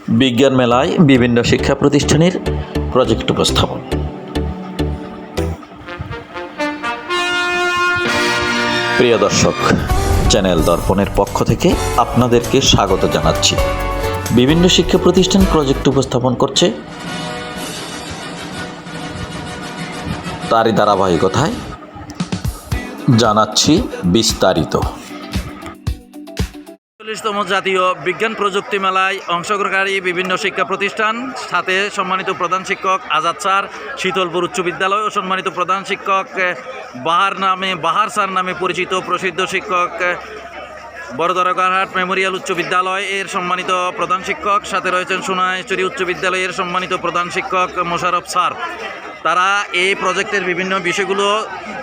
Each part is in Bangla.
বিজ্ঞান মেলায় বিভিন্ন শিক্ষা প্রতিষ্ঠানের প্রজেক্ট উপস্থাপন। প্রিয় দর্শক, চ্যানেল দর্পণের পক্ষ থেকে আপনাদেরকে স্বাগত জানাচ্ছি। বিভিন্ন শিক্ষা প্রতিষ্ঠান প্রজেক্ট উপস্থাপন করছে, তারই ধারাবাহিকতায় জানাচ্ছি বিস্তারিত। ৪০তম জাতীয় বিজ্ঞান প্রযুক্তি মেলায় অংশগ্রহণকারী বিভিন্ন শিক্ষা প্রতিষ্ঠান, সাথে সম্মানিত প্রধান শিক্ষক আজাদ স্যার, শীতলপুর উচ্চ বিদ্যালয় ও সম্মানিত প্রধান শিক্ষক বাহার স্যার নামে পরিচিত প্রসিদ্ধ শিক্ষক বড়দরগারহাট মেমোরিয়াল উচ্চ বিদ্যালয় এর সম্মানিত প্রধান শিক্ষক, সাথে রয়েছেন সোনাইছড়ি উচ্চ বিদ্যালয়ের সম্মানিত প্রধান শিক্ষক মোশাররফ স্যার। তারা এই প্রজেক্টের বিভিন্ন বিষয়গুলো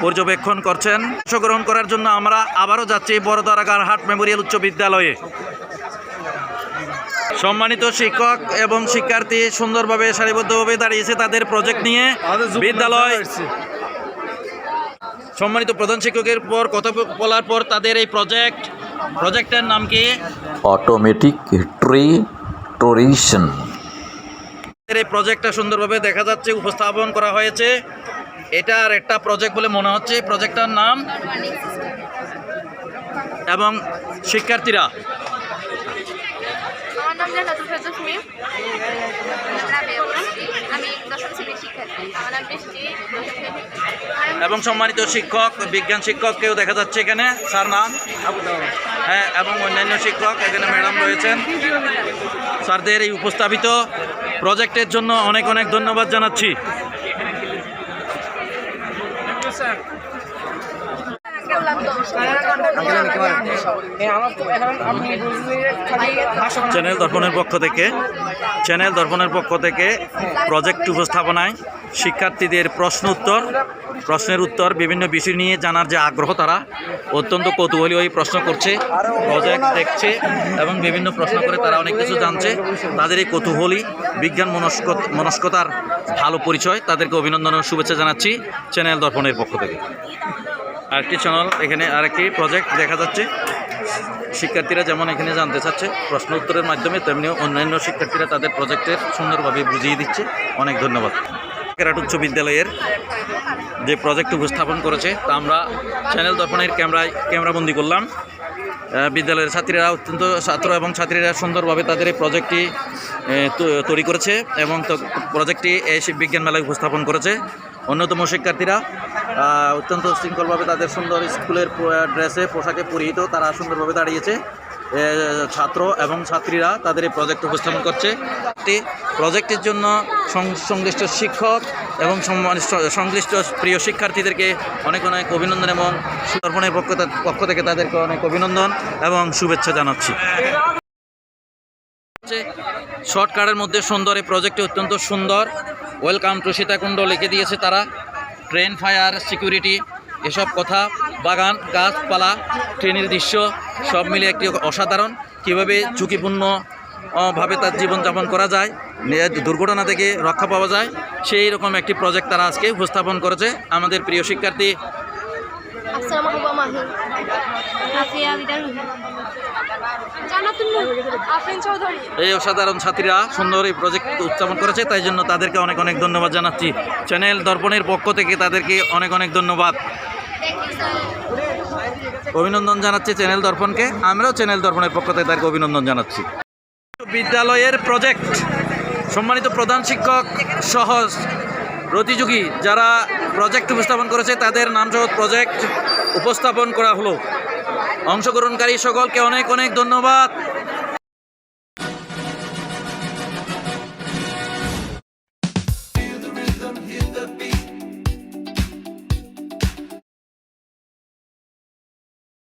পর্যবেক্ষণ করছেন। অংশগ্রহণ করার জন্য আমরা আবারও যাচ্ছি বড়দরগারহাট মেমোরিয়াল উচ্চ বিদ্যালয়ে। সম্মানিত শিক্ষক এবং শিক্ষার্থী সুন্দরভাবে সারিবদ্ধভাবে দাঁড়িয়েছে তাদের প্রজেক্ট নিয়ে। বিদ্যালয় সম্মানিত প্রধান শিক্ষকের পর কথা বলার পর তাদের এই প্রজেক্টের নাম কি? অটোমেটিক ট্রি টোরেশন। এই প্রজেক্টটা সুন্দরভাবে দেখা যাচ্ছে, উপস্থাপন করা হয়েছে। এটা আর একটা প্রজেক্ট বলে মনে হচ্ছে। প্রজেক্টটার নাম এবং শিক্ষার্থীরা এবং সম্মানিত শিক্ষক বিজ্ঞান শিক্ষককেও দেখা যাচ্ছে এখানে। স্যার নাম? হ্যাঁ, এবং অন্যান্য শিক্ষক এখানে ম্যাডাম রয়েছেন। স্যারদের এই উপস্থাপিত প্রজেক্টের জন্য অনেক অনেক ধন্যবাদ জানাচ্ছি। চ্যানেল দর্পণের পক্ষ থেকে প্রজেক্ট উপস্থাপনায় শিক্ষার্থীদের প্রশ্নের উত্তর বিভিন্ন বিষয় নিয়ে জানার যে আগ্রহ, তারা অত্যন্ত কৌতূহলী হয়ে প্রশ্ন করছে, প্রজেক্ট দেখছে এবং বিভিন্ন প্রশ্ন করে তারা অনেক কিছু জানছে। তাদের এই কৌতূহলী বিজ্ঞান মনস্কতার ভালো পরিচয়। তাদেরকে অভিনন্দন ও শুভেচ্ছা জানাচ্ছি চ্যানেল দর্পণের পক্ষ থেকে। আরেকটি চ্যানেল, এখানে আরেকটি প্রজেক্ট দেখা যাচ্ছে। শিক্ষার্থীরা যেমন এখানে জানতে চাচ্ছে প্রশ্ন উত্তরের মাধ্যমে, তেমনি অন্যান্য শিক্ষার্থীরা তাদের প্রজেক্টের সুন্দরভাবে বুঝিয়ে দিচ্ছে। অনেক ধন্যবাদ। ক্যারাট উচ্চ বিদ্যালয়ের যে প্রজেক্ট উপস্থাপন করেছে তা আমরা চ্যানেল দর্পণের ক্যামেরাবন্দি করলাম। বিদ্যালয়ের ছাত্র এবং ছাত্রীরা সুন্দরভাবে তাদের এই প্রজেক্টটি তৈরি করেছে এবং প্রজেক্টটি এই বিজ্ঞান মেলায় উপস্থাপন করেছে। অন্যতম শিক্ষার্থীরা অত্যন্ত শৃঙ্খলভাবে তাদের সুন্দর স্কুলের পোশাকে পরিহিত তারা সুন্দরভাবে দাঁড়িয়েছে। ছাত্র এবং ছাত্রীরা তাদের এই প্রজেক্ট উপস্থাপন করছে। প্রজেক্টের জন্য সংশ্লিষ্ট শিক্ষক এবং সংশ্লিষ্ট প্রিয় শিক্ষার্থীদেরকে অনেক অনেক অভিনন্দন এবং দর্পণের পক্ষ থেকে তাদেরকে অনেক অভিনন্দন এবং শুভেচ্ছা জানাচ্ছি। শর্টকাটের মধ্যে সুন্দর এই প্রজেক্টটি অত্যন্ত সুন্দর। ওয়েলকাম টু সীতাকুণ্ড লিখে দিয়েছে তারা। ট্রেন, ফায়ার, সিকিউরিটি, এসব কথা, বাগান, গাছপালা, ট্রেনের দৃশ্য সব মিলে একটি অসাধারণ, কীভাবে ঝুঁকিপূর্ণভাবে তার জীবনযাপন করা যায়, দুর্ঘটনা থেকে রক্ষা পাওয়া যায়, সেই রকম একটি প্রজেক্ট তারা আজকে উপস্থাপন করেছে। আমাদের প্রিয় শিক্ষার্থী এই অসাধারণ ছাত্রীরা সুন্দর এই প্রজেক্ট উত্থাপন করেছে, তাই জন্য তাদেরকে অনেক অনেক ধন্যবাদ জানাচ্ছি। চ্যানেল দর্পণের পক্ষ থেকে তাদেরকে অনেক অনেক ধন্যবাদ, অভিনন্দন জানাচ্ছি চ্যানেল দর্পণকে। আমরাও চ্যানেল দর্পণের পক্ষ থেকে তাদেরকে অভিনন্দন জানাচ্ছি। বিদ্যালয়ের প্রজেক্ট সম্মানিত প্রধান শিক্ষক সহ প্রতিযোগী যারা প্রজেক্ট উপস্থাপন করেছে তাদের নামসহ প্রজেক্ট উপস্থাপন করা হলো। অংশগ্রহণকারী সকলকে অনেক অনেক ধন্যবাদ। Hit the beat.